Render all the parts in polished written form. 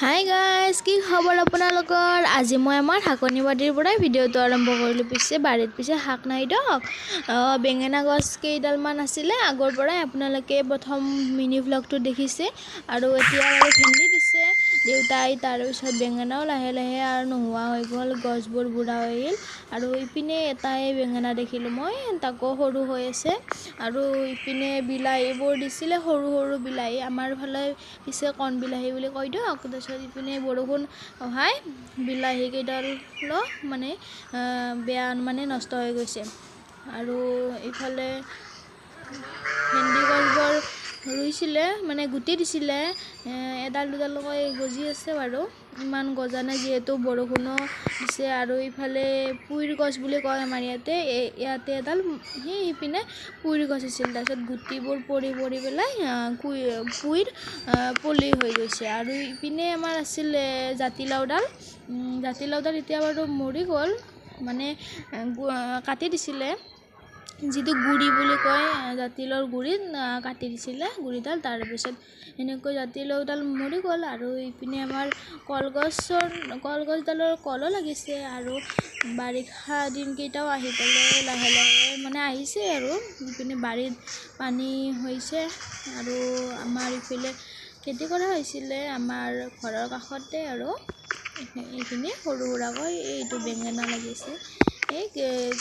Hi guys, কি খবৰ আপোনালোকৰ? আজি মই আমাৰ শাকনি বাৰীৰ পৰাই ভিডিঅ'টো আৰম্ভ কৰিলোঁ। বাৰীত শাক নাই দিয়ক। বেঙেনা গছ কেইডালমান আছিলে আগৰ পৰাই, আপোনালোকে প্ৰথম মিনি ভ্লগটো দেখিছে। আৰু এতিয়া আৰু ভেন্দি দিছে দেউতাই, তাৰপিছত বেঙেনাও লাহে লাহে আৰু নোহোৱা হৈ গ'ল, গছবোৰ বুঢ়া হৈ গ'ল। আৰু ইপিনে এটাই বেঙেনা দেখিলোঁ মই, তাকো সৰু হৈ আছে। আৰু ইপিনে বিলাহীবোৰ দিছিলে, সৰু সৰু বিলাহী, আমাৰ ফালে পিছে কণ বিলাহী বুলি কয় দিয়ক। তাৰপিছত ইপিনে বৰষুণ অহাই বিলাহী কেইডালো বেয়া নষ্ট হৈ গৈছে। আৰু ইফালে ভেন্দি গছবোৰ ৰুইছিলে, গুটি দিছিলে, এডাল দুডালকৈ গজি আছে বাৰু, ইমান গজা নাই যিহেতু বৰষুণো দিছে। আৰু ইফালে পুইৰ গছ বুলি কয় আমাৰ ইয়াতে এডাল, সিপিনে পুইৰ গছ আছিল। তাৰপিছত গুটিবোৰ পৰি পেলাই পুইৰ পুলি হৈ গৈছে। আৰু ইপিনে আমাৰ আছিলে জাতিলাওডাল এতিয়া বাৰু মৰি গ'ল, কাটি দিছিলে, যিটো গুড়ি বুলি কয়, জাতিলাওৰ গুড়িত কাটি দিছিলে গুড়িডাল। তাৰপিছত এনেকৈ জাতিলাওডাল মৰি গ'ল। আৰু ইপিনে আমাৰ কলগছডালৰ কলো লাগিছে। আৰু বাৰিষা দিনকেইটাও আহি পেলাই লাহে লাহে আহিছে। আৰু ইপিনে বাৰীত পানী হৈছে। আৰু আমাৰ ইফালে খেতি কৰা হৈছিলে আমাৰ ঘৰৰ কাষতে। আৰু এইখিনি সৰু সুৰাকৈ এইটো বেঙেনা লাগিছে,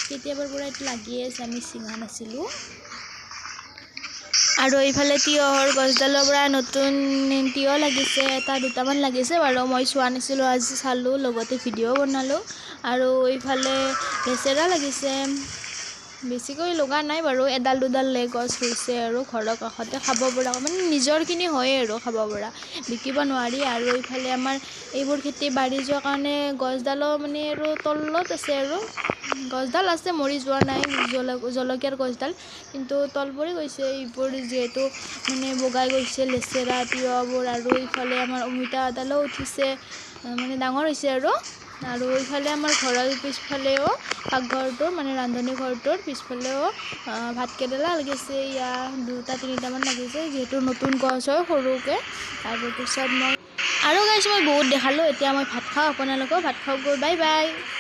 কেতিয়াবাৰ পৰা এইটো লাগিয়ে আছে, আমি ছিঙা নাছিলোঁ। আৰু এইফালে তিয়হৰ গছডালৰ পৰা নতুন তিয়হ লাগিছে, এটা দুটামান লাগিছে বাৰু, মই চোৱা নাছিলোঁ, আজি চালোঁ, লগতে ভিডিঅ' বনালোঁ। আৰু এইফালে লেচেৰা লাগিছে, বেছিকৈ লগা নাই বাৰু, এডাল দুডাল গছ হৈছে আৰু ঘৰৰ কাষতে খাব পৰা, নিজৰখিনি হয় আৰু খাব পৰা, বিকিব নোৱাৰি। আৰু এইফালে আমাৰ এইবোৰ খেতি বাঢ়ি যোৱাৰ কাৰণে গছডালো আৰু তলত আছে, আৰু গছডাল আছে, মৰি যোৱা নাই, জলকীয়াৰ গছডাল, কিন্তু তল পৰি গৈছে এইবোৰ, যিহেতু বগাই গৈছে লেচেৰা তিয়হবোৰ। আৰু ইফালে আমাৰ অমিতা এডালো উঠিছে, ডাঙৰ হৈছে। আৰু ইফালে আমাৰ ঘৰৰ পিছফালেও পাকঘৰটোৰ ৰান্ধনী ঘৰটোৰ পিছফালেও ভাতকেৰেলা লাগিছে, দুটা তিনিটামান লাগিছে, যিহেতু নতুন গছ হয় সৰুকৈ। তাৰপিছত মই বহুত দেখালোঁ, এতিয়া মই ভাত খাওঁ, আপোনালোকেও ভাত খাওঁগৈ, বাই বাই।